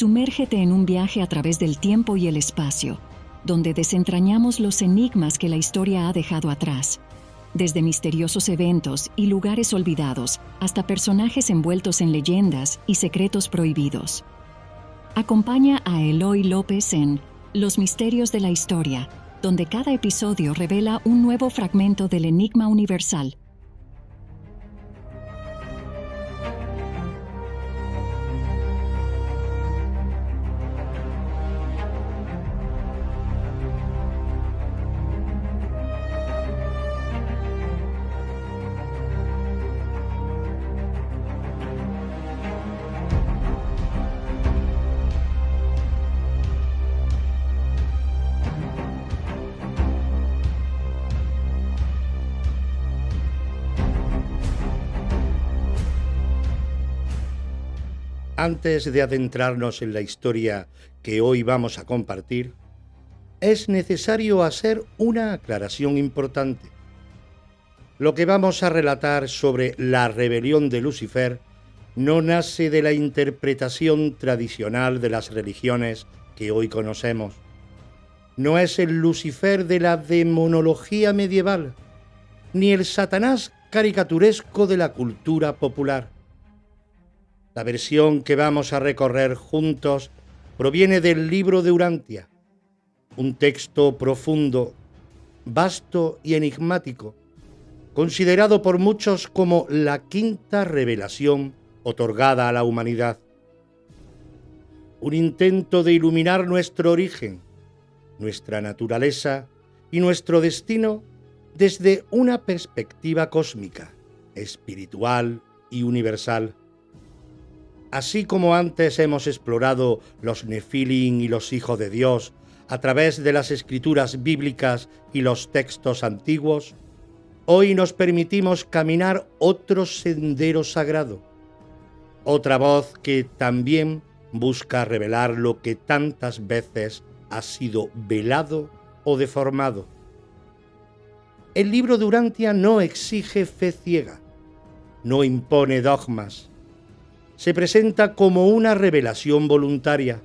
Sumérgete en un viaje a través del tiempo y el espacio, donde desentrañamos los enigmas que la historia ha dejado atrás, desde misteriosos eventos y lugares olvidados hasta personajes envueltos en leyendas y secretos prohibidos. Acompaña a Eloy López en Los Misterios de la Historia, donde cada episodio revela un nuevo fragmento del enigma universal. Antes de adentrarnos en la historia que hoy vamos a compartir, es necesario hacer una aclaración importante. Lo que vamos a relatar sobre la rebelión de Lucifer no nace de la interpretación tradicional de las religiones que hoy conocemos. No es el Lucifer de la demonología medieval, ni el Satanás caricaturesco de la cultura popular. La versión que vamos a recorrer juntos proviene del libro de Urantia, un texto profundo, vasto y enigmático, considerado por muchos como la quinta revelación otorgada a la humanidad. Un intento de iluminar nuestro origen, nuestra naturaleza y nuestro destino desde una perspectiva cósmica, espiritual y universal. Así como antes hemos explorado los Nefilim y los hijos de Dios a través de las escrituras bíblicas y los textos antiguos, hoy nos permitimos caminar otro sendero sagrado, otra voz que también busca revelar lo que tantas veces ha sido velado o deformado. El libro de Urantia no exige fe ciega, no impone dogmas. Se presenta como una revelación voluntaria,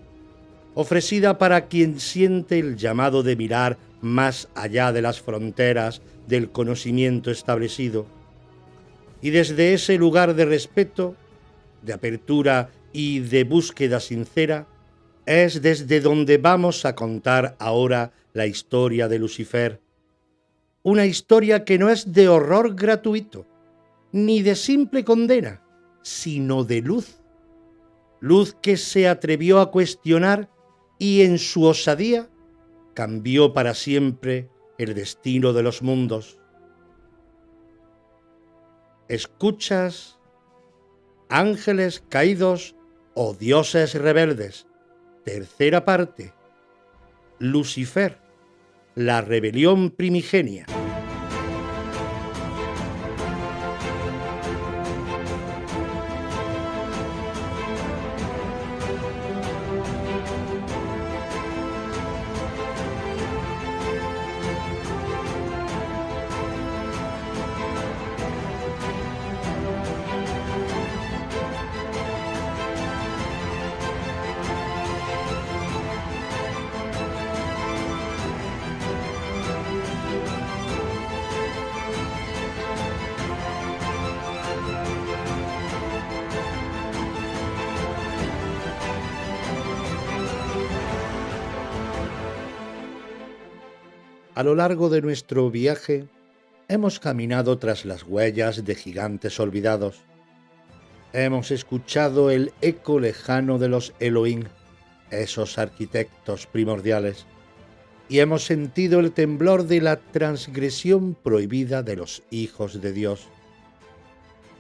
ofrecida para quien siente el llamado de mirar más allá de las fronteras del conocimiento establecido. Y desde ese lugar de respeto, de apertura y de búsqueda sincera, es desde donde vamos a contar ahora la historia de Lucifer. Una historia que no es de horror gratuito, ni de simple condena, sino de luz. Luz que se atrevió a cuestionar y en su osadía cambió para siempre el destino de los mundos. ¿Escuchas? Ángeles caídos o dioses rebeldes. Tercera parte. Lucifer, la rebelión primigenia. A lo largo de nuestro viaje, hemos caminado tras las huellas de gigantes olvidados. Hemos escuchado el eco lejano de los Elohim, esos arquitectos primordiales, y hemos sentido el temblor de la transgresión prohibida de los hijos de Dios.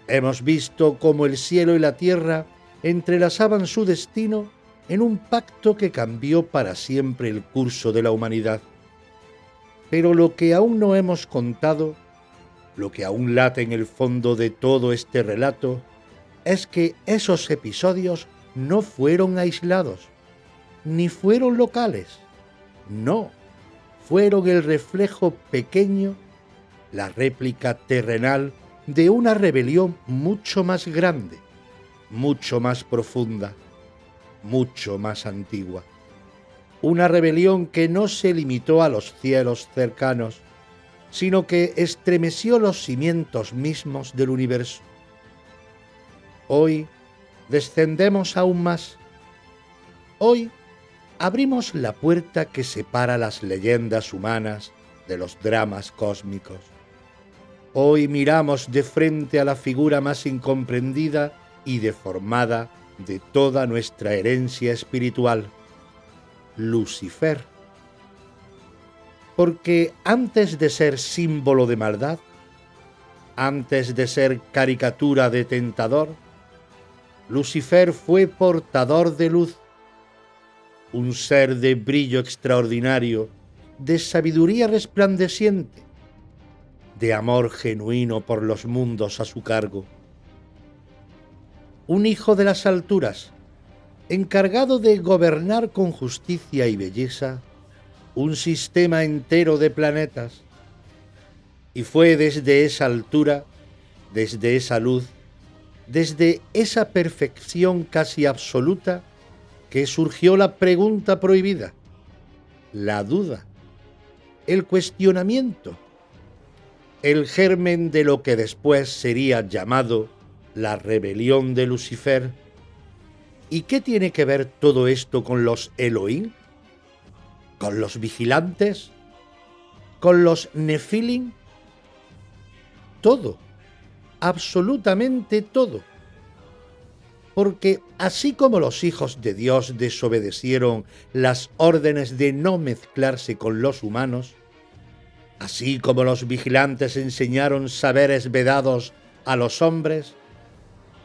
Hemos visto cómo el cielo y la tierra entrelazaban su destino en un pacto que cambió para siempre el curso de la humanidad. Pero lo que aún no hemos contado, lo que aún late en el fondo de todo este relato, es que esos episodios no fueron aislados, ni fueron locales. No, fueron el reflejo pequeño, la réplica terrenal de una rebelión mucho más grande, mucho más profunda, mucho más antigua. Una rebelión que no se limitó a los cielos cercanos, sino que estremeció los cimientos mismos del universo. Hoy descendemos aún más. Hoy abrimos la puerta que separa las leyendas humanas de los dramas cósmicos. Hoy miramos de frente a la figura más incomprendida y deformada de toda nuestra herencia espiritual, Lucifer. Porque antes de ser símbolo de maldad, antes de ser caricatura de tentador, Lucifer fue portador de luz, un ser de brillo extraordinario, de sabiduría resplandeciente, de amor genuino por los mundos a su cargo. Un hijo de las alturas, encargado de gobernar con justicia y belleza un sistema entero de planetas. Y fue desde esa altura, desde esa luz, desde esa perfección casi absoluta, que surgió la pregunta prohibida, la duda, el cuestionamiento, el germen de lo que después sería llamado la rebelión de Lucifer. ¿Y qué tiene que ver todo esto con los Elohim? ¿Con los vigilantes? ¿Con los Nefilim? Todo, absolutamente todo. Porque así como los hijos de Dios desobedecieron las órdenes de no mezclarse con los humanos, así como los vigilantes enseñaron saberes vedados a los hombres,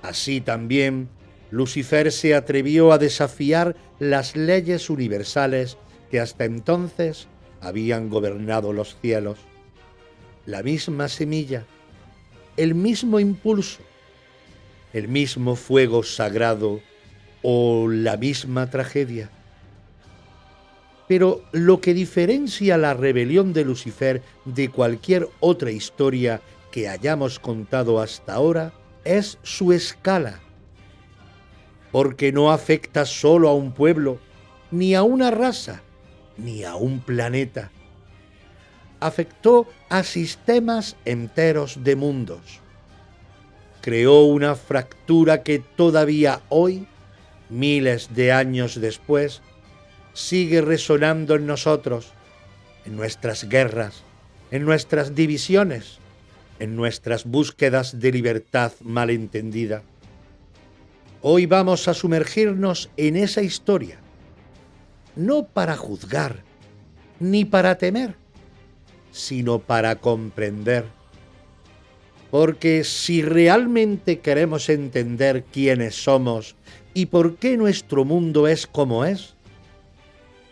así también Lucifer se atrevió a desafiar las leyes universales que hasta entonces habían gobernado los cielos. La misma semilla, el mismo impulso, el mismo fuego sagrado o la misma tragedia. Pero lo que diferencia la rebelión de Lucifer de cualquier otra historia que hayamos contado hasta ahora es su escala, porque no afecta solo a un pueblo, ni a una raza, ni a un planeta. Afectó a sistemas enteros de mundos. Creó una fractura que todavía hoy, miles de años después, sigue resonando en nosotros, en nuestras guerras, en nuestras divisiones, en nuestras búsquedas de libertad malentendida. Hoy vamos a sumergirnos en esa historia, no para juzgar, ni para temer, sino para comprender. Porque si realmente queremos entender quiénes somos y por qué nuestro mundo es como es,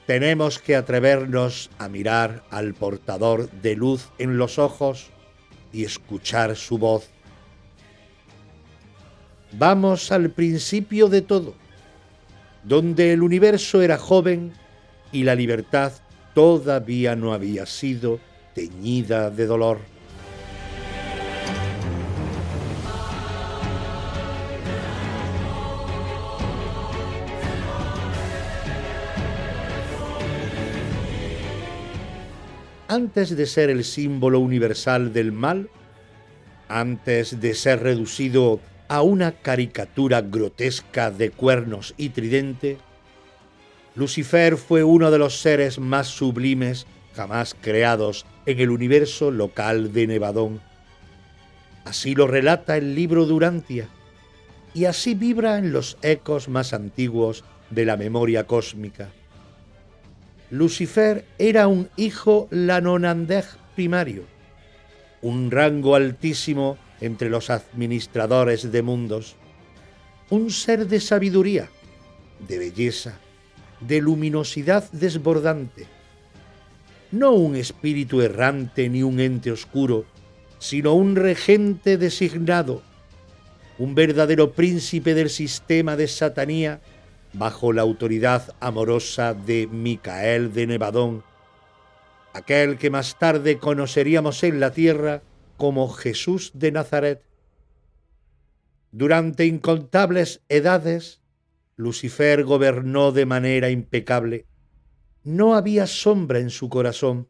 tenemos que atrevernos a mirar al portador de luz en los ojos y escuchar su voz. Vamos al principio de todo, donde el universo era joven y la libertad todavía no había sido teñida de dolor. Antes de ser el símbolo universal del mal, antes de ser reducido a una caricatura grotesca de cuernos y tridente, Lucifer fue uno de los seres más sublimes jamás creados en el universo local de Nevadón. Así lo relata el libro de Urantia, y así vibra en los ecos más antiguos de la memoria cósmica. Lucifer era un hijo Lanonandeg primario, un rango altísimo entre los administradores de mundos, un ser de sabiduría, de belleza, de luminosidad desbordante, no un espíritu errante ni un ente oscuro, sino un regente designado, un verdadero príncipe del sistema de Satanía bajo la autoridad amorosa de Micael de Nevadón, aquel que más tarde conoceríamos en la tierra como Jesús de Nazaret. Durante incontables edades, Lucifer gobernó de manera impecable. No había sombra en su corazón,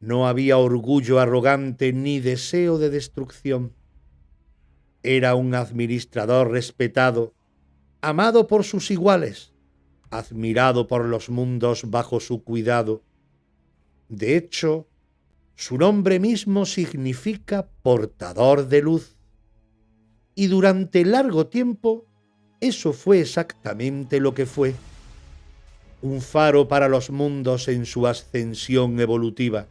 no había orgullo arrogante ni deseo de destrucción. Era un administrador respetado, amado por sus iguales, admirado por los mundos bajo su cuidado. De hecho, su nombre mismo significa portador de luz. Y durante largo tiempo, eso fue exactamente lo que fue. Un faro para los mundos en su ascensión evolutiva.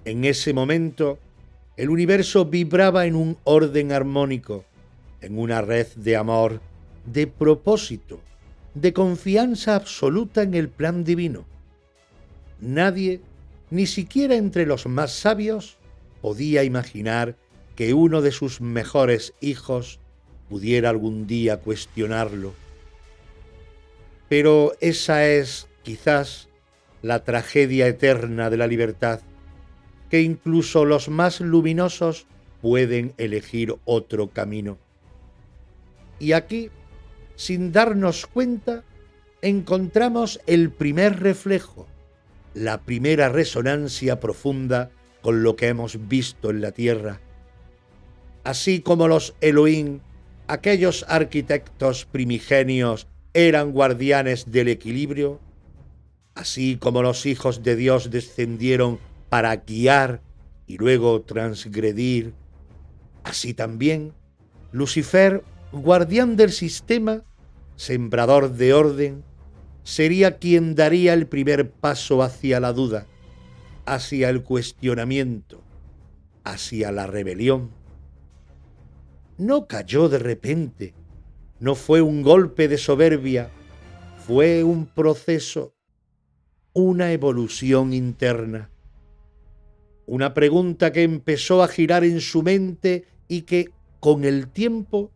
En ese momento, el universo vibraba en un orden armónico, en una red de amor, de propósito, de confianza absoluta en el plan divino. Nadie, ni siquiera entre los más sabios, podía imaginar que uno de sus mejores hijos pudiera algún día cuestionarlo. Pero esa es, quizás, la tragedia eterna de la libertad, que incluso los más luminosos pueden elegir otro camino. Y aquí, sin darnos cuenta, encontramos el primer reflejo, la primera resonancia profunda con lo que hemos visto en la tierra. Así como los Elohim, aquellos arquitectos primigenios, eran guardianes del equilibrio, así como los hijos de Dios descendieron para guiar y luego transgredir, así también Lucifer, guardián del sistema, sembrador de orden, sería quien daría el primer paso hacia la duda, hacia el cuestionamiento, hacia la rebelión. No cayó de repente, no fue un golpe de soberbia, fue un proceso, una evolución interna. Una pregunta que empezó a girar en su mente y que, con el tiempo,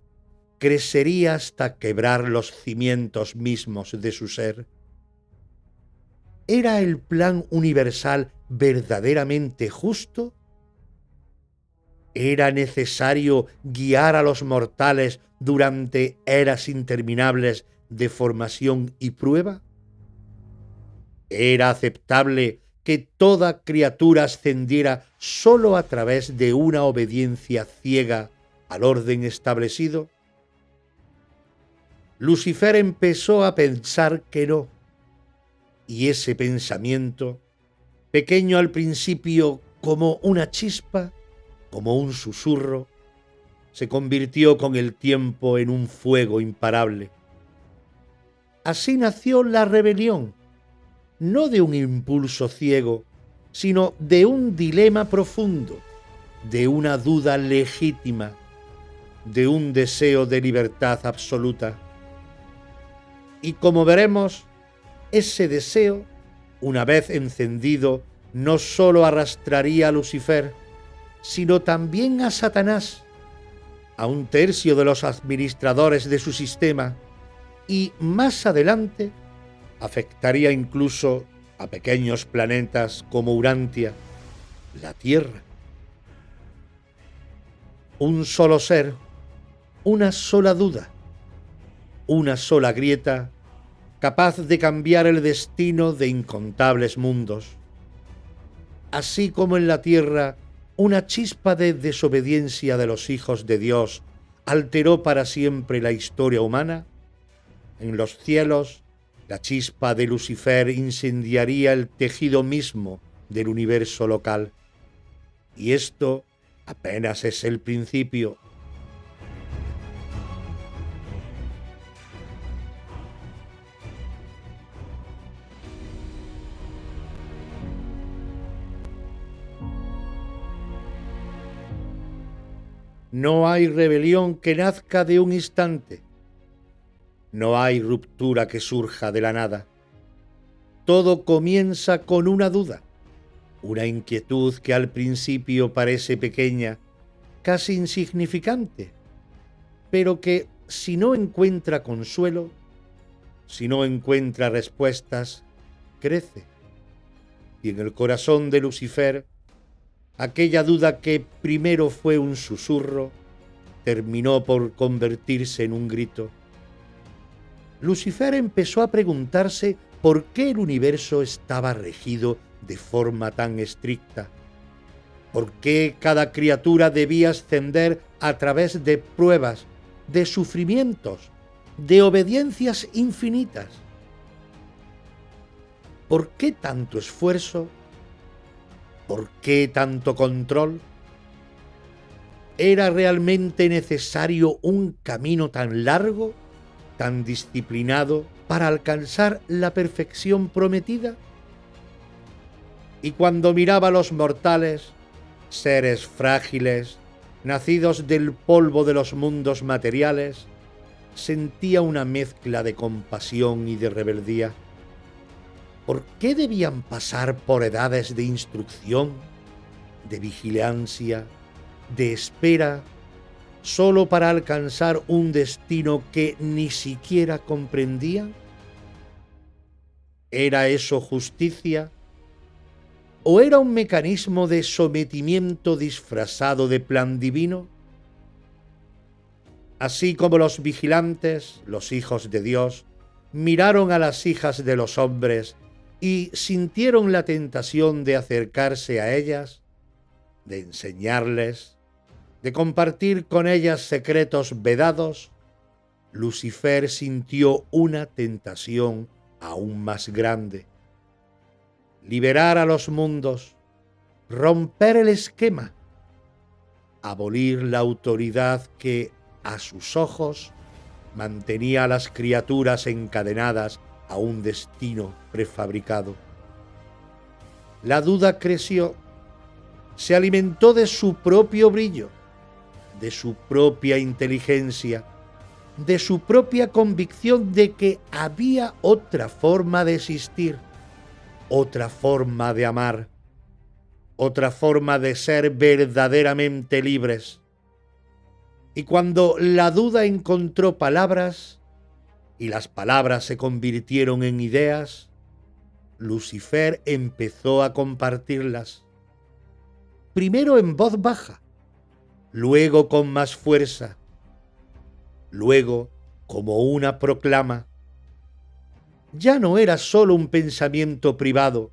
crecería hasta quebrar los cimientos mismos de su ser. ¿Era el plan universal verdaderamente justo? ¿Era necesario guiar a los mortales durante eras interminables de formación y prueba? ¿Era aceptable que toda criatura ascendiera sólo a través de una obediencia ciega al orden establecido? Lucifer empezó a pensar que no, y ese pensamiento, pequeño al principio como una chispa, como un susurro, se convirtió con el tiempo en un fuego imparable. Así nació la rebelión, no de un impulso ciego, sino de un dilema profundo, de una duda legítima, de un deseo de libertad absoluta. Y como veremos, ese deseo, una vez encendido, no sólo arrastraría a Lucifer, sino también a Satanás, a un tercio de los administradores de su sistema, y más adelante afectaría incluso a pequeños planetas como Urantia, la Tierra. Un solo ser, una sola duda, una sola grieta, capaz de cambiar el destino de incontables mundos. Así como en la tierra una chispa de desobediencia de los hijos de Dios alteró para siempre la historia humana, en los cielos la chispa de Lucifer incendiaría el tejido mismo del universo local. Y esto apenas es el principio. No hay rebelión que nazca de un instante. No hay ruptura que surja de la nada. Todo comienza con una duda, una inquietud que al principio parece pequeña, casi insignificante, pero que si no encuentra consuelo, si no encuentra respuestas, crece. Y en el corazón de Lucifer, aquella duda que primero fue un susurro, terminó por convertirse en un grito. Lucifer empezó a preguntarse por qué el universo estaba regido de forma tan estricta, por qué cada criatura debía ascender a través de pruebas, de sufrimientos, de obediencias infinitas. ¿Por qué tanto esfuerzo? ¿Por qué tanto control? ¿Era realmente necesario un camino tan largo, tan disciplinado, para alcanzar la perfección prometida? Y cuando miraba a los mortales, seres frágiles, nacidos del polvo de los mundos materiales, sentía una mezcla de compasión y de rebeldía. ¿Por qué debían pasar por edades de instrucción, de vigilancia, de espera, solo para alcanzar un destino que ni siquiera comprendían? ¿Era eso justicia? ¿O era un mecanismo de sometimiento disfrazado de plan divino? Así como los vigilantes, los hijos de Dios, miraron a las hijas de los hombres y sintieron la tentación de acercarse a ellas, de enseñarles, de compartir con ellas secretos vedados, Lucifer sintió una tentación aún más grande: liberar a los mundos, romper el esquema, abolir la autoridad que, a sus ojos, mantenía a las criaturas encadenadas a un destino prefabricado. La duda creció, se alimentó de su propio brillo, de su propia inteligencia, de su propia convicción de que había otra forma de existir, otra forma de amar, otra forma de ser verdaderamente libres. Y cuando la duda encontró palabras, y las palabras se convirtieron en ideas, Lucifer empezó a compartirlas, primero en voz baja, luego con más fuerza, luego como una proclama. Ya no era solo un pensamiento privado,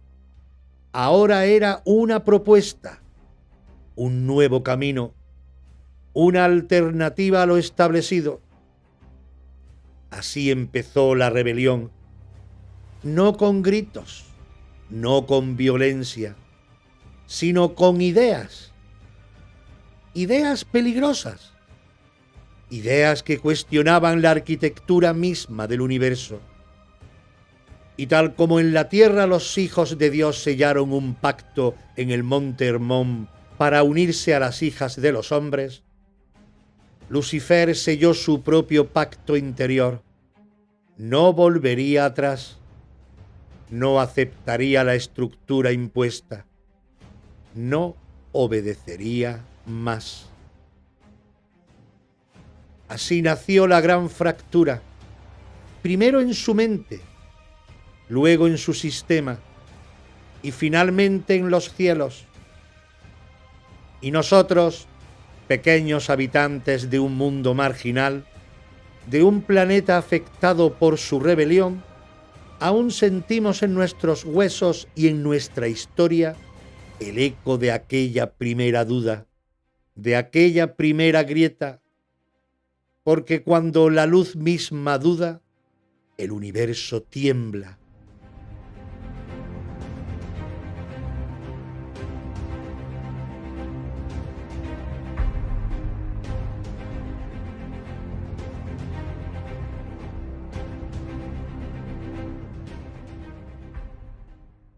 ahora era una propuesta, un nuevo camino, una alternativa a lo establecido. Así empezó la rebelión, no con gritos, no con violencia, sino con ideas, ideas peligrosas, ideas que cuestionaban la arquitectura misma del universo. Y tal como en la tierra los hijos de Dios sellaron un pacto en el monte Hermón para unirse a las hijas de los hombres, Lucifer selló su propio pacto interior. No volvería atrás, no aceptaría la estructura impuesta, no obedecería más. Así nació la gran fractura, primero en su mente, luego en su sistema y finalmente en los cielos. Y nosotros, pequeños habitantes de un mundo marginal, de un planeta afectado por su rebelión, aún sentimos en nuestros huesos y en nuestra historia el eco de aquella primera duda, de aquella primera grieta, porque cuando la luz misma duda, el universo tiembla.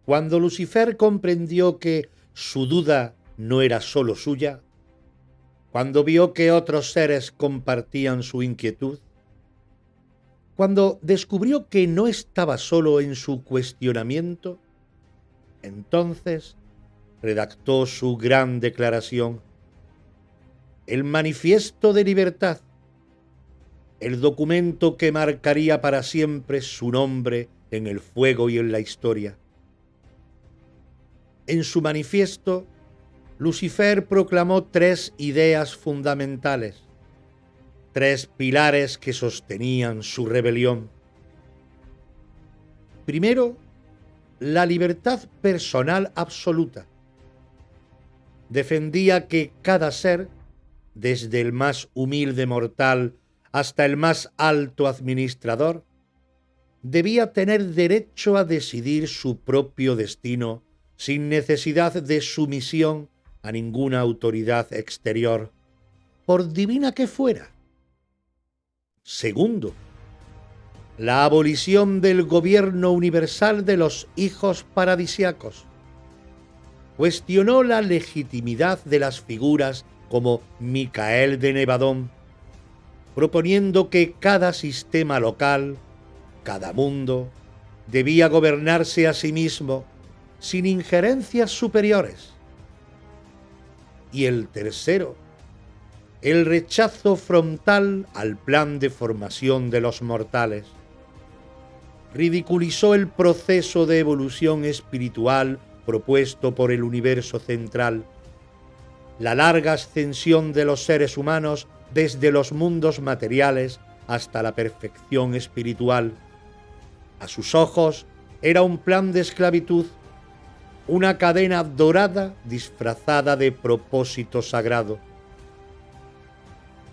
Cuando Lucifer comprendió que su duda no era solo suya, cuando vio que otros seres compartían su inquietud, cuando descubrió que no estaba solo en su cuestionamiento, entonces redactó su gran declaración, el Manifiesto de Libertad, el documento que marcaría para siempre su nombre en el fuego y en la historia. En su manifiesto, Lucifer proclamó 3 ideas fundamentales: tres pilares que sostenían su rebelión. Primero, la libertad personal absoluta. Defendía que cada ser, desde el más humilde mortal hasta el más alto administrador, debía tener derecho a decidir su propio destino sin necesidad de sumisión a ninguna autoridad exterior, por divina que fuera. Segundo, la abolición del gobierno universal de los hijos paradisiacos. Cuestionó la legitimidad de las figuras como Micael de Nevadón, proponiendo que cada sistema local, cada mundo, debía gobernarse a sí mismo sin injerencias superiores. Y el tercero, el rechazo frontal al plan de formación de los mortales. Ridiculizó el proceso de evolución espiritual propuesto por el universo central, la larga ascensión de los seres humanos desde los mundos materiales hasta la perfección espiritual. A sus ojos era un plan de esclavitud, una cadena dorada disfrazada de propósito sagrado.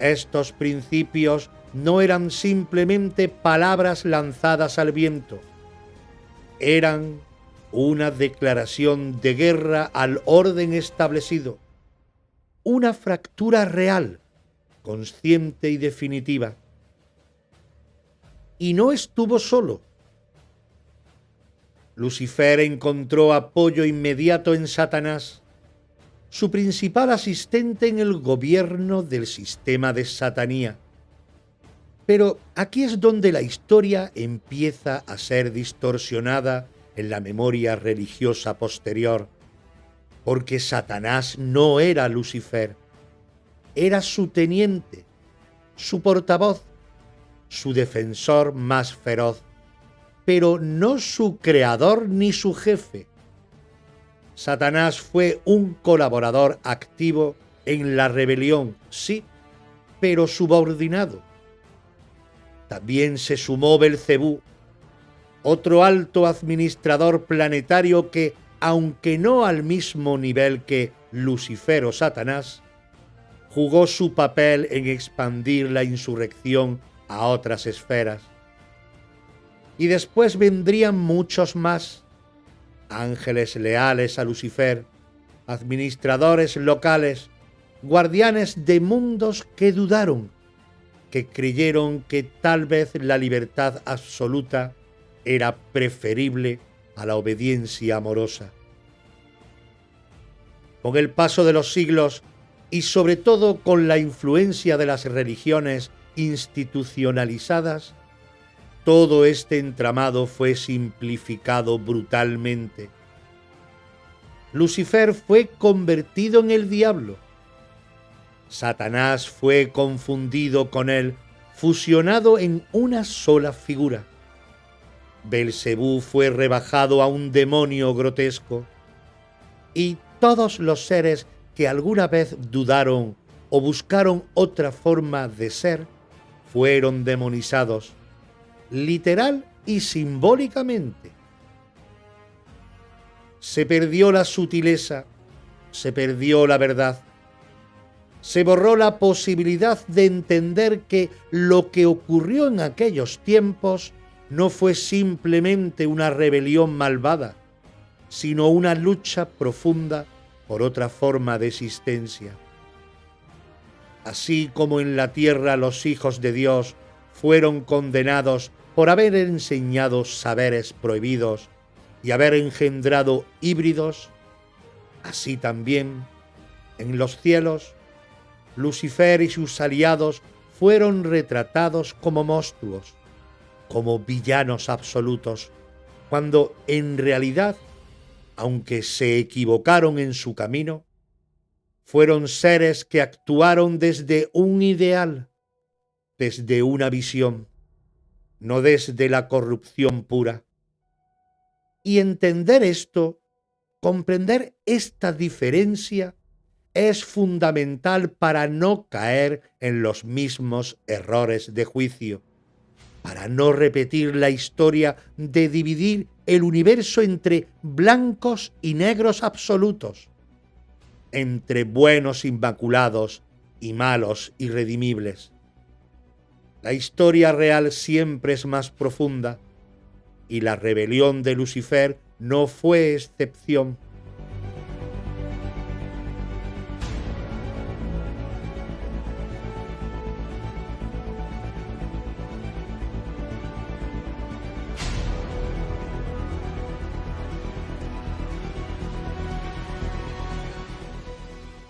Estos principios no eran simplemente palabras lanzadas al viento, eran una declaración de guerra al orden establecido, una fractura real, consciente y definitiva. Y no estuvo solo. Lucifer encontró apoyo inmediato en Satanás, su principal asistente en el gobierno del sistema de Satanía. Pero aquí es donde la historia empieza a ser distorsionada en la memoria religiosa posterior, porque Satanás no era Lucifer, era su teniente, su portavoz, su defensor más feroz, pero no su creador ni su jefe. Satanás fue un colaborador activo en la rebelión, sí, pero subordinado. También se sumó Belcebú, otro alto administrador planetario que, aunque no al mismo nivel que Lucifer o Satanás, jugó su papel en expandir la insurrección a otras esferas. Y después vendrían muchos más, ángeles leales a Lucifer, administradores locales, guardianes de mundos que dudaron, que creyeron que tal vez la libertad absoluta era preferible a la obediencia amorosa. Con el paso de los siglos y sobre todo con la influencia de las religiones institucionalizadas, todo este entramado fue simplificado brutalmente. Lucifer fue convertido en el diablo. Satanás fue confundido con él, fusionado en una sola figura. Belcebú fue rebajado a un demonio grotesco. Y todos los seres que alguna vez dudaron o buscaron otra forma de ser, fueron demonizados, literal y simbólicamente. Se perdió la sutileza, se perdió la verdad, se borró la posibilidad de entender que lo que ocurrió en aquellos tiempos no fue simplemente una rebelión malvada, sino una lucha profunda por otra forma de existencia. Así como en la tierra los hijos de Dios fueron condenados por haber enseñado saberes prohibidos y haber engendrado híbridos, así también en los cielos Lucifer y sus aliados fueron retratados como monstruos, como villanos absolutos, cuando en realidad, aunque se equivocaron en su camino, fueron seres que actuaron desde un ideal, desde una visión, no desde la corrupción pura. Y entender esto, comprender esta diferencia, es fundamental para no caer en los mismos errores de juicio, para no repetir la historia de dividir el universo entre blancos y negros absolutos, entre buenos inmaculados y malos irredimibles. La historia real siempre es más profunda, y la rebelión de Lucifer no fue excepción.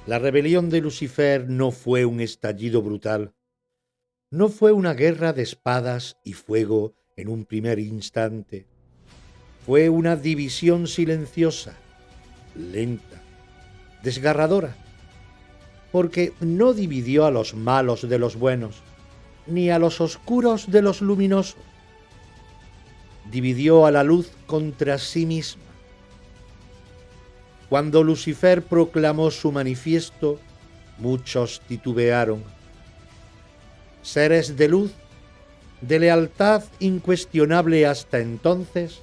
La rebelión de Lucifer no fue un estallido brutal, no fue una guerra de espadas y fuego en un primer instante. Fue una división silenciosa, lenta, desgarradora, porque no dividió a los malos de los buenos, ni a los oscuros de los luminosos. Dividió a la luz contra sí misma. Cuando Lucifer proclamó su manifiesto, muchos titubearon. Seres de luz, de lealtad incuestionable hasta entonces,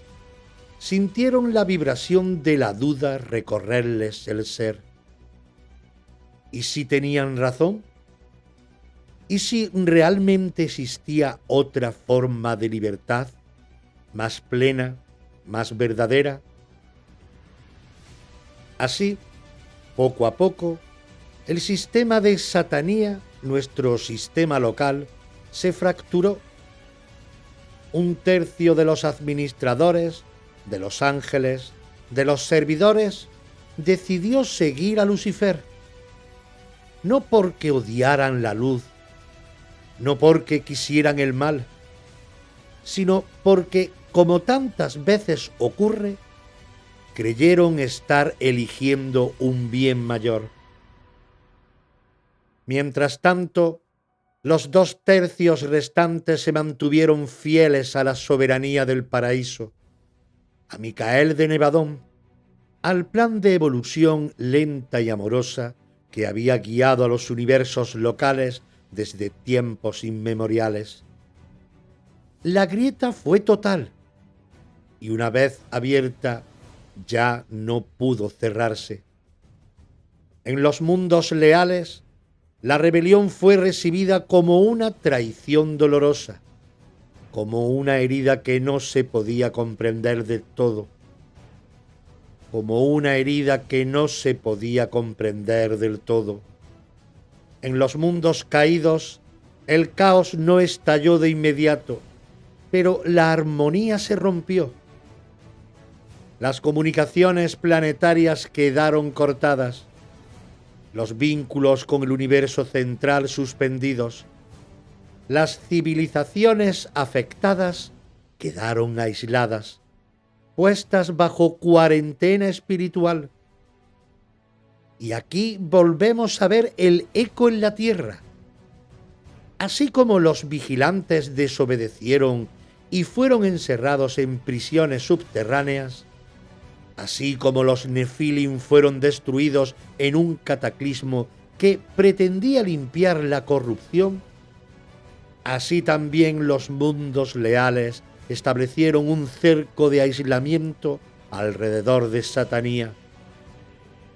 sintieron la vibración de la duda recorrerles el ser. ¿Y si tenían razón? ¿Y si realmente existía otra forma de libertad, más plena, más verdadera? Así, poco a poco, el sistema de Satanía, nuestro sistema local, se fracturó. Un tercio de los administradores, de los ángeles, de los servidores, decidió seguir a Lucifer. No porque odiaran la luz, no porque quisieran el mal, sino porque, como tantas veces ocurre, creyeron estar eligiendo un bien mayor. Mientras tanto, los 2/3 restantes se mantuvieron fieles a la soberanía del paraíso, a Micael de Nevadón, al plan de evolución lenta y amorosa que había guiado a los universos locales desde tiempos inmemoriales. La grieta fue total, y una vez abierta, ya no pudo cerrarse. En los mundos leales, la rebelión fue recibida como una traición dolorosa, como una herida que no se podía comprender del todo, como una herida que no se podía comprender del todo. En los mundos caídos, el caos no estalló de inmediato, pero la armonía se rompió. Las comunicaciones planetarias quedaron cortadas, los vínculos con el universo central suspendidos, las civilizaciones afectadas quedaron aisladas, puestas bajo cuarentena espiritual. Y aquí volvemos a ver el eco en la Tierra. Así como los vigilantes desobedecieron y fueron encerrados en prisiones subterráneas, así como los Nefilim fueron destruidos en un cataclismo que pretendía limpiar la corrupción, así también los mundos leales establecieron un cerco de aislamiento alrededor de Satanía,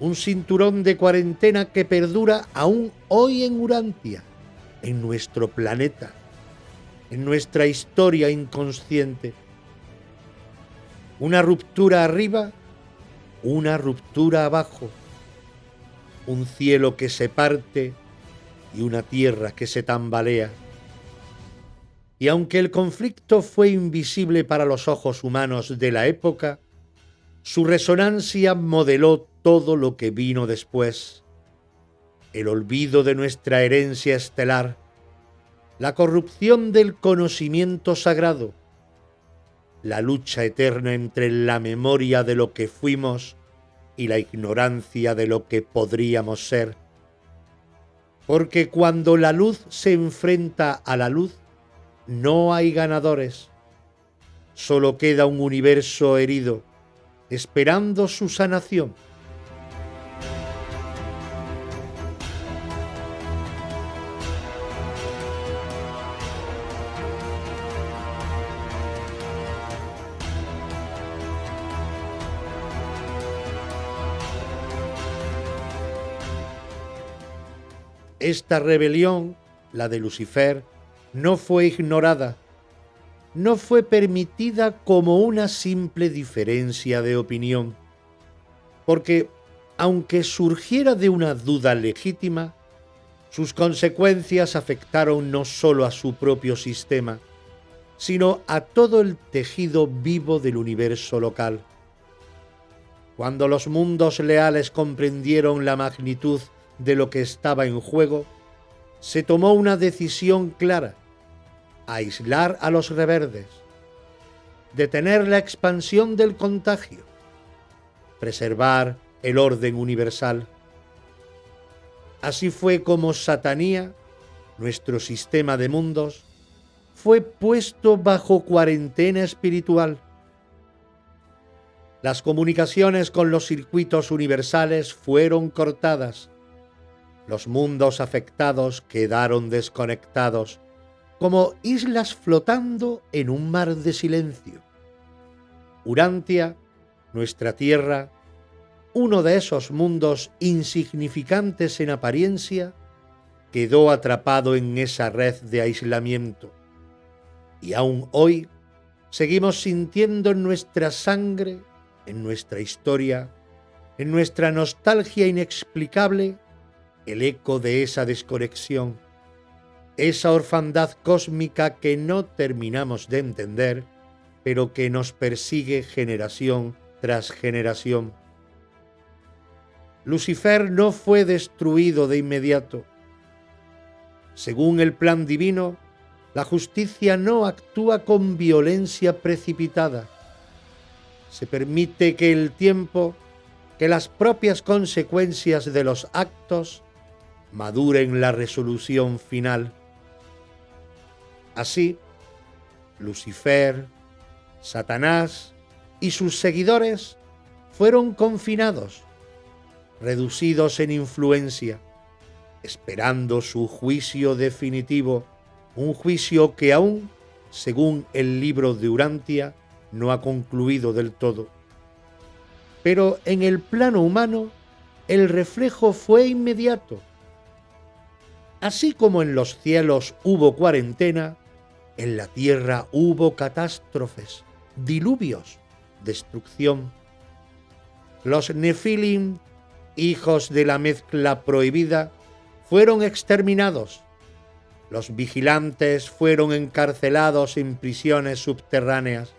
un cinturón de cuarentena que perdura aún hoy en Urantia, en nuestro planeta, en nuestra historia inconsciente. Una ruptura arriba, una ruptura abajo, un cielo que se parte y una tierra que se tambalea. Y aunque el conflicto fue invisible para los ojos humanos de la época, su resonancia modeló todo lo que vino después: el olvido de nuestra herencia estelar, la corrupción del conocimiento sagrado, la lucha eterna entre la memoria de lo que fuimos y la ignorancia de lo que podríamos ser. Porque cuando la luz se enfrenta a la luz, no hay ganadores. Solo queda un universo herido, esperando su sanación. Esta rebelión, la de Lucifer, no fue ignorada, no fue permitida como una simple diferencia de opinión, porque, aunque surgiera de una duda legítima, sus consecuencias afectaron no solo a su propio sistema, sino a todo el tejido vivo del universo local. Cuando los mundos leales comprendieron la magnitud de lo que estaba en juego, se tomó una decisión clara: aislar a los rebeldes, detener la expansión del contagio, preservar el orden universal. Así fue como Satanía, nuestro sistema de mundos, fue puesto bajo cuarentena espiritual. Las comunicaciones con los circuitos universales fueron cortadas. Los mundos afectados quedaron desconectados, como islas flotando en un mar de silencio. Urantia, nuestra Tierra, uno de esos mundos insignificantes en apariencia, quedó atrapado en esa red de aislamiento. Y aún hoy seguimos sintiendo en nuestra sangre, en nuestra historia, en nuestra nostalgia inexplicable, el eco de esa desconexión, esa orfandad cósmica que no terminamos de entender, pero que nos persigue generación tras generación. Lucifer no fue destruido de inmediato. Según el plan divino, la justicia no actúa con violencia precipitada. Se permite que el tiempo, que las propias consecuencias de los actos, maduren la resolución final. Así, Lucifer, Satanás y sus seguidores fueron confinados, reducidos en influencia, esperando su juicio definitivo, un juicio que aún, según el libro de Urantia, no ha concluido del todo. Pero en el plano humano, el reflejo fue inmediato. Así como en los cielos hubo cuarentena, en la tierra hubo catástrofes, diluvios, destrucción. Los Nefilim, hijos de la mezcla prohibida, fueron exterminados. Los vigilantes fueron encarcelados en prisiones subterráneas.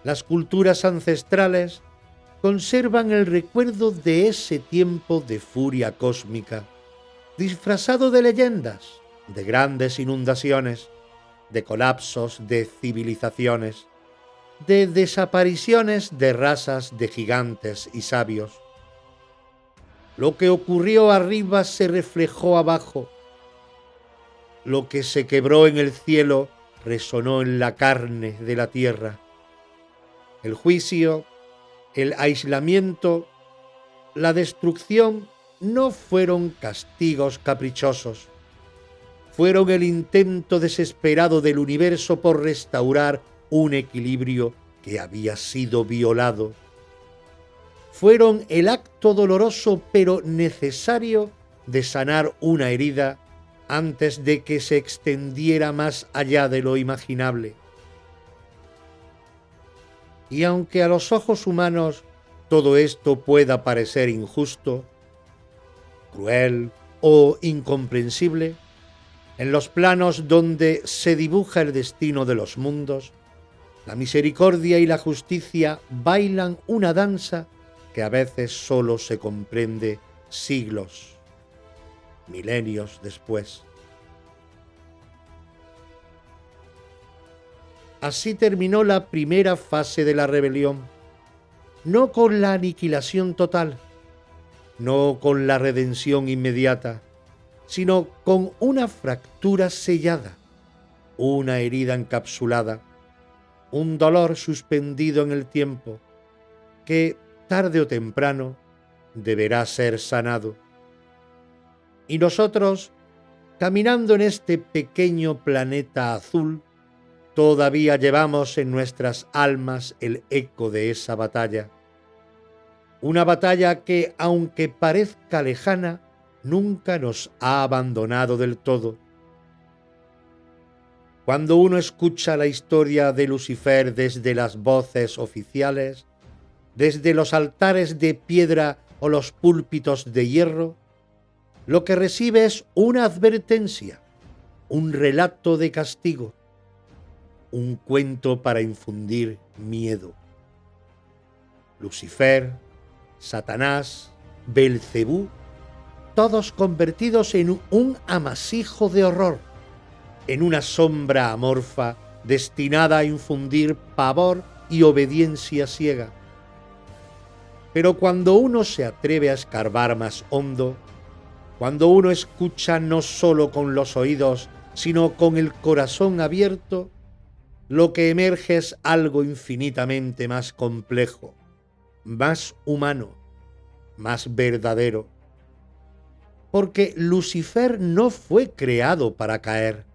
Las culturas ancestrales conservan el recuerdo de ese tiempo de furia cósmica, disfrazado de leyendas, de grandes inundaciones, de colapsos de civilizaciones, de desapariciones de razas de gigantes y sabios. Lo que ocurrió arriba se reflejó abajo. Lo que se quebró en el cielo resonó en la carne de la tierra. El juicio, el aislamiento, la destrucción no fueron castigos caprichosos. Fueron el intento desesperado del universo por restaurar un equilibrio que había sido violado. Fueron el acto doloroso pero necesario de sanar una herida antes de que se extendiera más allá de lo imaginable. Y aunque a los ojos humanos todo esto pueda parecer injusto, cruel o incomprensible, en los planos donde se dibuja el destino de los mundos, la misericordia y la justicia bailan una danza que a veces solo se comprende siglos, milenios después. Así terminó la primera fase de la rebelión, no con la aniquilación total, no con la redención inmediata, sino con una fractura sellada, una herida encapsulada, un dolor suspendido en el tiempo, que tarde o temprano deberá ser sanado. Y nosotros, caminando en este pequeño planeta azul, todavía llevamos en nuestras almas el eco de esa batalla. Una batalla que, aunque parezca lejana, nunca nos ha abandonado del todo. Cuando uno escucha la historia de Lucifer desde las voces oficiales, desde los altares de piedra o los púlpitos de hierro, lo que recibe es una advertencia, un relato de castigo, un cuento para infundir miedo. Lucifer, Satanás, Belcebú, todos convertidos en un amasijo de horror, en una sombra amorfa destinada a infundir pavor y obediencia ciega. Pero cuando uno se atreve a escarbar más hondo, cuando uno escucha no solo con los oídos, sino con el corazón abierto, lo que emerge es algo infinitamente más complejo, más humano, más verdadero. Porque Lucifer no fue creado para caer.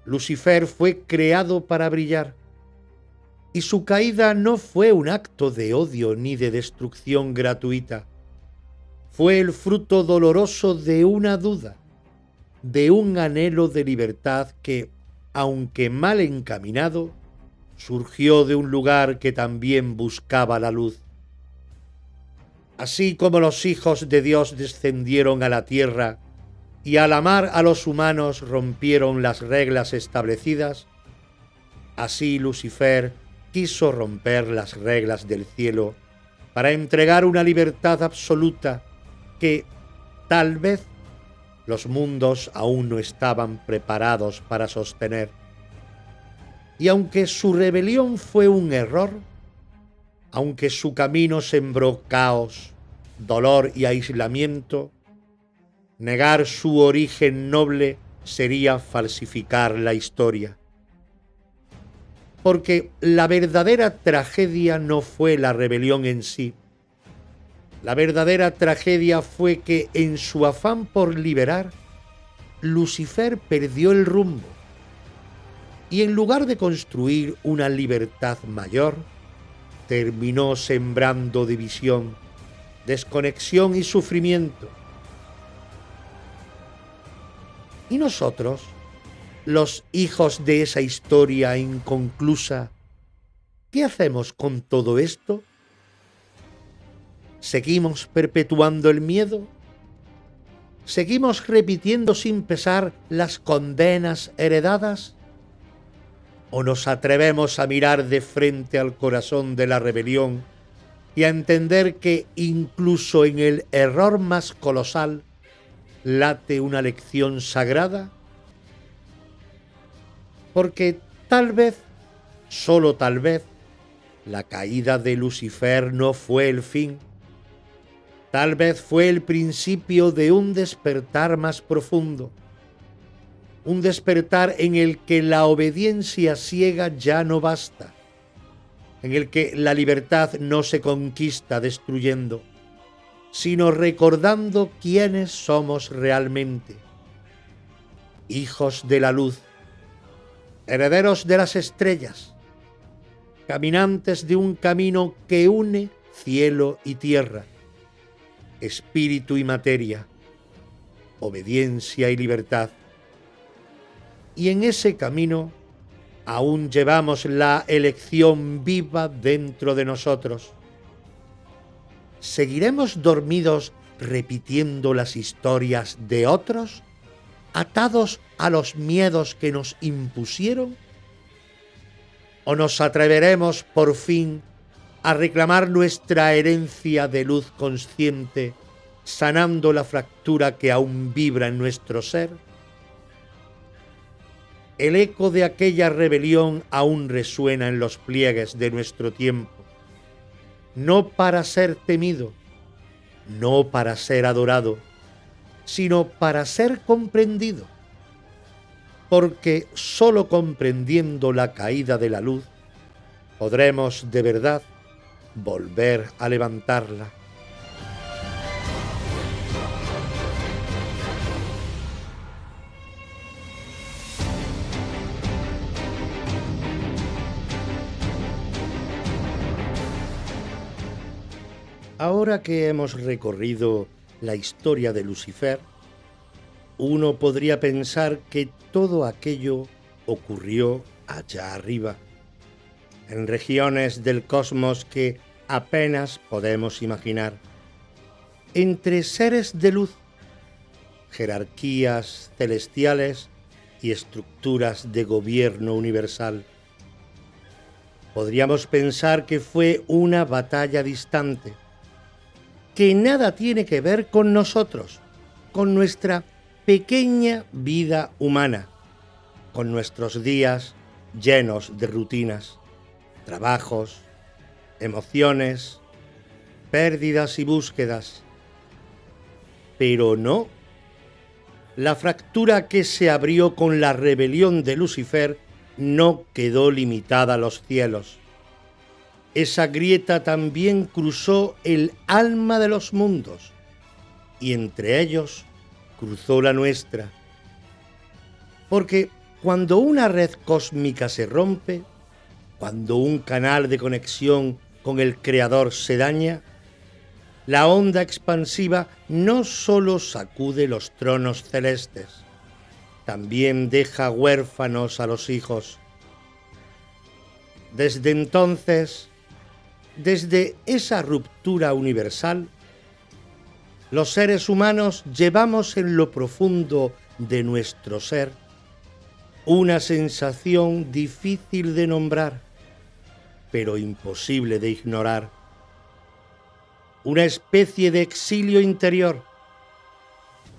Lucifer fue creado para brillar. Y su caída no fue un acto de odio ni de destrucción gratuita. Fue el fruto doloroso de una duda, de un anhelo de libertad que, aunque mal encaminado, surgió de un lugar que también buscaba la luz. Así como los hijos de Dios descendieron a la tierra y al amar a los humanos rompieron las reglas establecidas, así Lucifer quiso romper las reglas del cielo para entregar una libertad absoluta que, tal vez, los mundos aún no estaban preparados para sostener. Y aunque su rebelión fue un error, aunque su camino sembró caos, dolor y aislamiento, negar su origen noble sería falsificar la historia. Porque la verdadera tragedia no fue la rebelión en sí. La verdadera tragedia fue que, en su afán por liberar, Lucifer perdió el rumbo y, en lugar de construir una libertad mayor, terminó sembrando división, desconexión y sufrimiento. ¿Y nosotros, los hijos de esa historia inconclusa, qué hacemos con todo esto? ¿Seguimos perpetuando el miedo? ¿Seguimos repitiendo sin pesar las condenas heredadas? ¿O nos atrevemos a mirar de frente al corazón de la rebelión y a entender que incluso en el error más colosal late una lección sagrada? Porque tal vez, solo tal vez, la caída de Lucifer no fue el fin. Tal vez fue el principio de un despertar más profundo, un despertar en el que la obediencia ciega ya no basta, en el que la libertad no se conquista destruyendo, sino recordando quiénes somos realmente: hijos de la luz, herederos de las estrellas, caminantes de un camino que une cielo y tierra, espíritu y materia, obediencia y libertad. Y en ese camino aún llevamos la elección viva dentro de nosotros. ¿Seguiremos dormidos repitiendo las historias de otros, atados a los miedos que nos impusieron? ¿O nos atreveremos por fin a reclamar nuestra herencia de luz consciente, sanando la fractura que aún vibra en nuestro ser? El eco de aquella rebelión aún resuena en los pliegues de nuestro tiempo, no para ser temido, no para ser adorado, sino para ser comprendido, porque sólo comprendiendo la caída de la luz podremos de verdad volver a levantarla. Ahora que hemos recorrido la historia de Lucifer, uno podría pensar que todo aquello ocurrió allá arriba, en regiones del cosmos que apenas podemos imaginar, entre seres de luz, jerarquías celestiales y estructuras de gobierno universal. Podríamos pensar que fue una batalla distante, que nada tiene que ver con nosotros, con nuestra pequeña vida humana, con nuestros días llenos de rutinas, trabajos, emociones, pérdidas y búsquedas. Pero no. La fractura que se abrió con la rebelión de Lucifer no quedó limitada a los cielos. Esa grieta también cruzó el alma de los mundos, y entre ellos cruzó la nuestra. Porque cuando una red cósmica se rompe, cuando un canal de conexión con el Creador se daña, la onda expansiva no solo sacude los tronos celestes, también deja huérfanos a los hijos. Desde entonces, desde esa ruptura universal, los seres humanos llevamos en lo profundo de nuestro ser una sensación difícil de nombrar, pero imposible de ignorar. Una especie de exilio interior,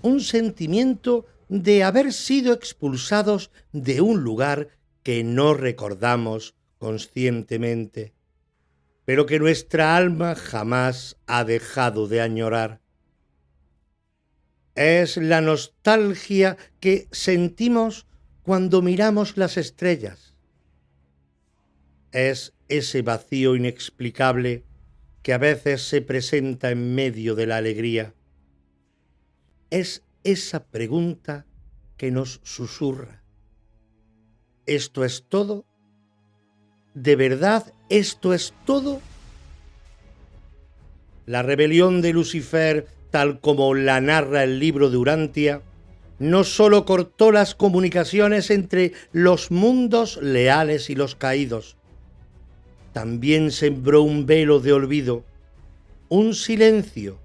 un sentimiento de haber sido expulsados de un lugar que no recordamos conscientemente, pero que nuestra alma jamás ha dejado de añorar. Es la nostalgia que sentimos cuando miramos las estrellas. Es ese vacío inexplicable que a veces se presenta en medio de la alegría. Es esa pregunta que nos susurra: ¿esto es todo? ¿De verdad esto es todo? La rebelión de Lucifer, tal como la narra el libro de Urantia, no solo cortó las comunicaciones entre los mundos leales y los caídos, también sembró un velo de olvido, un silencio,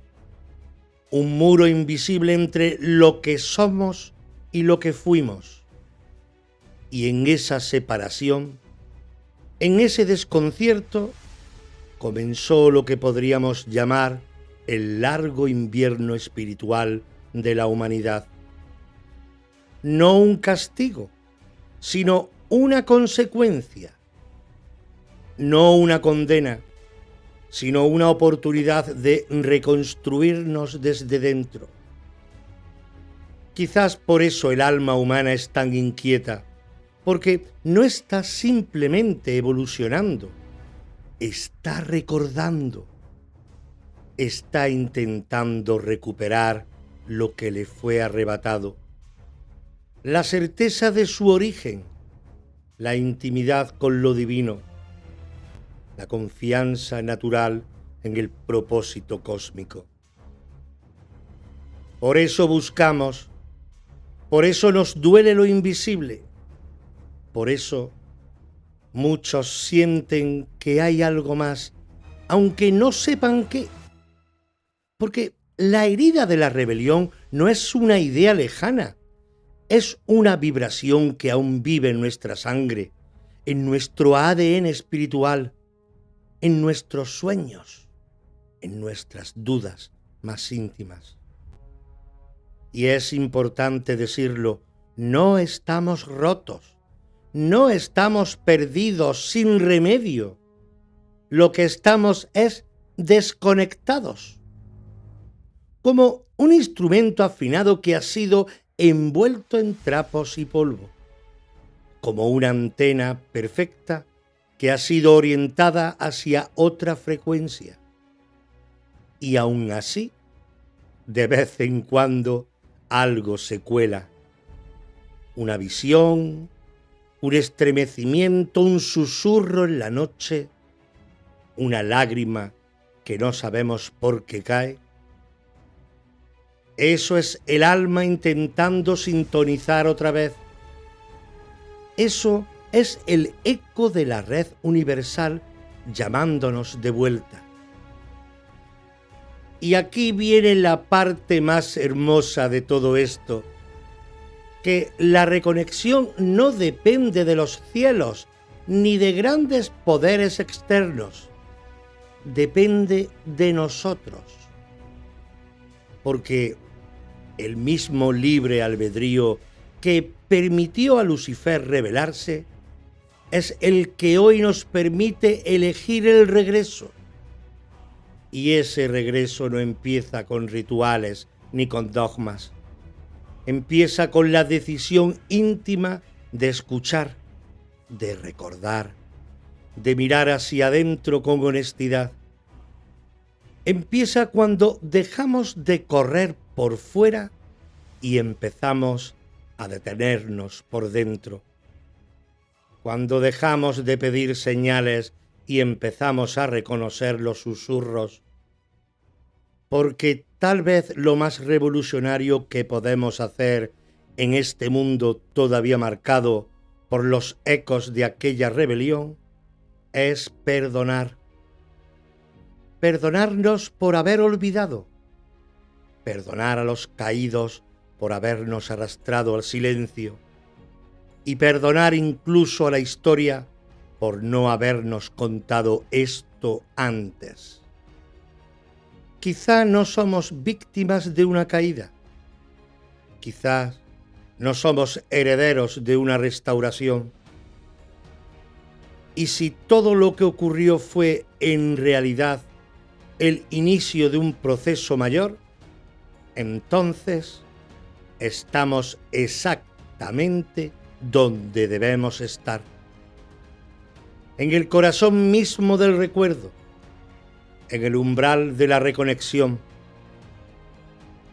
un muro invisible entre lo que somos y lo que fuimos. Y en esa separación, en ese desconcierto, comenzó lo que podríamos llamar el largo invierno espiritual de la humanidad. No un castigo, sino una consecuencia. No una condena, sino una oportunidad de reconstruirnos desde dentro. Quizás por eso el alma humana es tan inquieta, porque no está simplemente evolucionando, está recordando, está intentando recuperar lo que le fue arrebatado, la certeza de su origen, la intimidad con lo divino, la confianza natural en el propósito cósmico. Por eso buscamos, por eso nos duele lo invisible, por eso muchos sienten que hay algo más, aunque no sepan qué. Porque la herida de la rebelión no es una idea lejana, es una vibración que aún vive en nuestra sangre, en nuestro ADN espiritual, en nuestros sueños, en nuestras dudas más íntimas. Y es importante decirlo, no estamos rotos, no estamos perdidos sin remedio. Lo que estamos es desconectados, como un instrumento afinado que ha sido envuelto en trapos y polvo, como una antena perfecta que ha sido orientada hacia otra frecuencia. Y aún así, de vez en cuando, algo se cuela. Una visión, un estremecimiento, un susurro en la noche, una lágrima que no sabemos por qué cae. Eso es el alma intentando sintonizar otra vez. Eso es el eco de la red universal llamándonos de vuelta. Y aquí viene la parte más hermosa de todo esto, que la reconexión no depende de los cielos ni de grandes poderes externos, depende de nosotros. Porque el mismo libre albedrío que permitió a Lucifer rebelarse es el que hoy nos permite elegir el regreso. Y ese regreso no empieza con rituales ni con dogmas. Empieza con la decisión íntima de escuchar, de recordar, de mirar hacia adentro con honestidad. Empieza cuando dejamos de correr por fuera y empezamos a detenernos por dentro. Cuando dejamos de pedir señales y empezamos a reconocer los susurros. Porque tal vez lo más revolucionario que podemos hacer en este mundo todavía marcado por los ecos de aquella rebelión es perdonar. Perdonarnos por haber olvidado. Perdonar a los caídos por habernos arrastrado al silencio. Y perdonar incluso a la historia por no habernos contado esto antes. Quizá no somos víctimas de una caída. Quizás no somos herederos de una restauración. Y si todo lo que ocurrió fue en realidad el inicio de un proceso mayor, entonces estamos exactamente donde debemos estar. En el corazón mismo del recuerdo, en el umbral de la reconexión,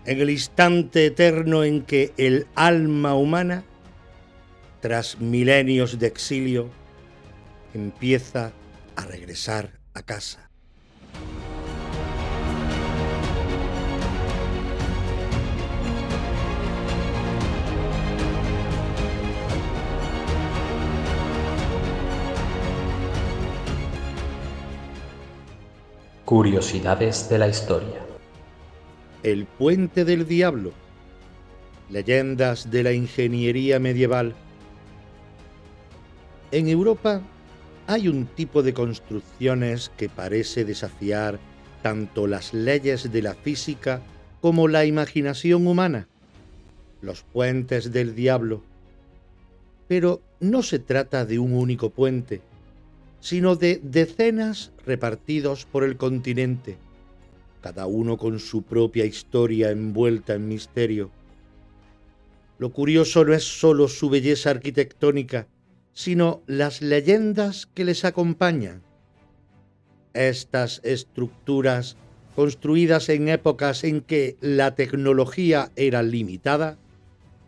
en el instante eterno en que el alma humana, tras milenios de exilio, empieza a regresar a casa. Curiosidades de la historia. El puente del diablo. Leyendas de la ingeniería medieval. En Europa hay un tipo de construcciones que parece desafiar tanto las leyes de la física como la imaginación humana. Los puentes del diablo. Pero no se trata de un único puente, sino de decenas repartidos por el continente, cada uno con su propia historia envuelta en misterio. Lo curioso no es solo su belleza arquitectónica, sino las leyendas que les acompañan. Estas estructuras, construidas en épocas en que la tecnología era limitada,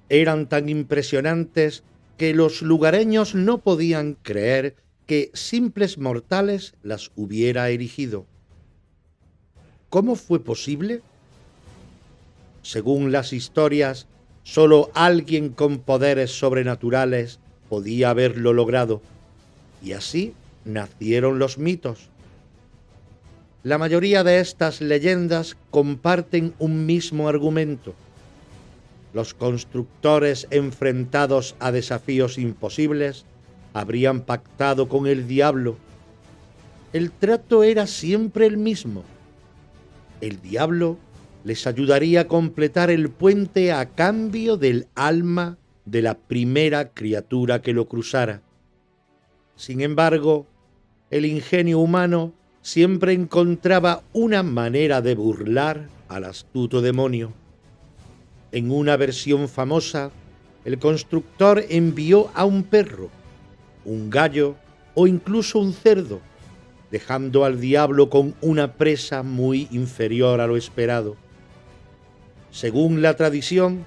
eran tan impresionantes que los lugareños no podían creer que simples mortales las hubiera erigido. ¿Cómo fue posible? Según las historias, solo alguien con poderes sobrenaturales podía haberlo logrado, y así nacieron los mitos. La mayoría de estas leyendas comparten un mismo argumento. Los constructores enfrentados a desafíos imposibles habrían pactado con el diablo. El trato era siempre el mismo. El diablo les ayudaría a completar el puente a cambio del alma de la primera criatura que lo cruzara. Sin embargo, el ingenio humano siempre encontraba una manera de burlar al astuto demonio. En una versión famosa, el constructor envió a un perro, un gallo o incluso un cerdo, dejando al diablo con una presa muy inferior a lo esperado. Según la tradición,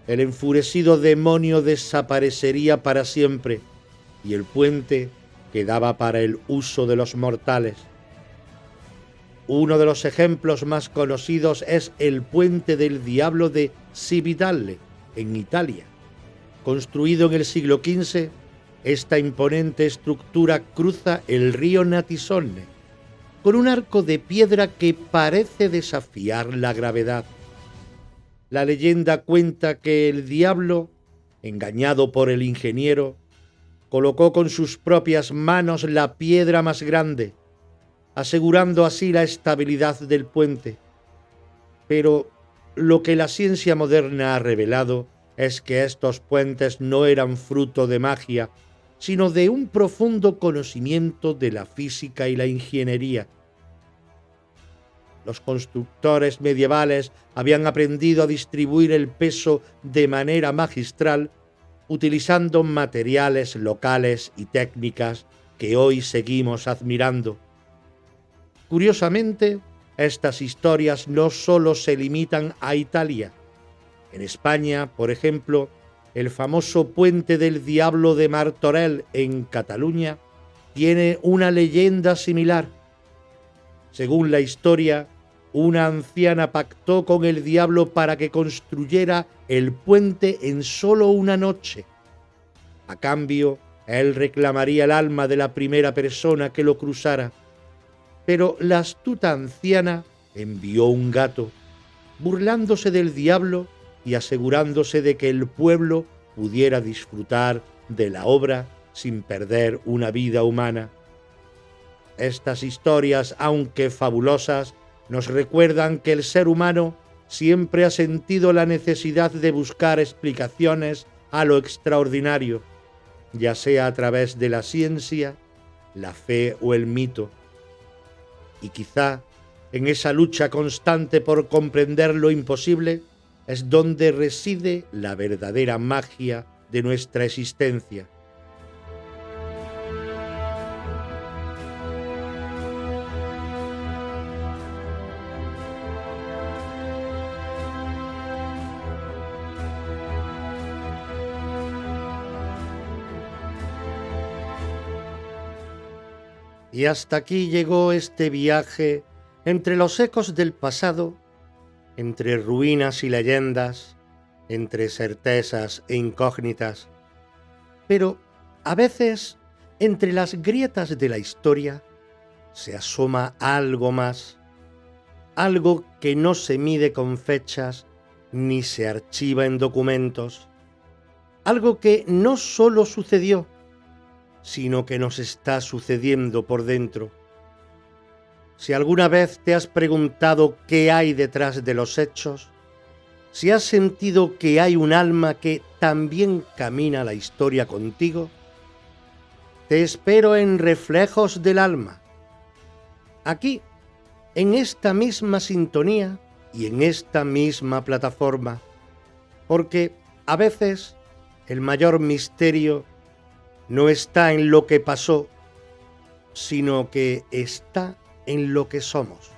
el enfurecido demonio desaparecería para siempre y el puente quedaba para el uso de los mortales. Uno de los ejemplos más conocidos es el Puente del Diablo de Cividale, en Italia. Construido en el siglo XV, esta imponente estructura cruza el río Natisone, con un arco de piedra que parece desafiar la gravedad. La leyenda cuenta que el diablo, engañado por el ingeniero, colocó con sus propias manos la piedra más grande, asegurando así la estabilidad del puente. Pero lo que la ciencia moderna ha revelado es que estos puentes no eran fruto de magia, sino de un profundo conocimiento de la física y la ingeniería. Los constructores medievales habían aprendido a distribuir el peso de manera magistral, utilizando materiales locales y técnicas que hoy seguimos admirando. Curiosamente, estas historias no solo se limitan a Italia. En España, por ejemplo, el famoso Puente del Diablo de Martorell en Cataluña tiene una leyenda similar. Según la historia, una anciana pactó con el diablo para que construyera el puente en solo una noche. A cambio, él reclamaría el alma de la primera persona que lo cruzara. Pero la astuta anciana envió un gato, burlándose del diablo y asegurándose de que el pueblo pudiera disfrutar de la obra sin perder una vida humana. Estas historias, aunque fabulosas, nos recuerdan que el ser humano siempre ha sentido la necesidad de buscar explicaciones a lo extraordinario, ya sea a través de la ciencia, la fe o el mito. Y quizá en esa lucha constante por comprender lo imposible es donde reside la verdadera magia de nuestra existencia. Y hasta aquí llegó este viaje entre los ecos del pasado, entre ruinas y leyendas, entre certezas e incógnitas. Pero a veces, entre las grietas de la historia, se asoma algo más, algo que no se mide con fechas ni se archiva en documentos, algo que no solo sucedió, sino que nos está sucediendo por dentro. Si alguna vez te has preguntado qué hay detrás de los hechos, si has sentido que hay un alma que también camina la historia contigo, te espero en Reflejos del Alma, aquí, en esta misma sintonía y en esta misma plataforma, porque a veces el mayor misterio no está en lo que pasó, sino que está en lo que somos.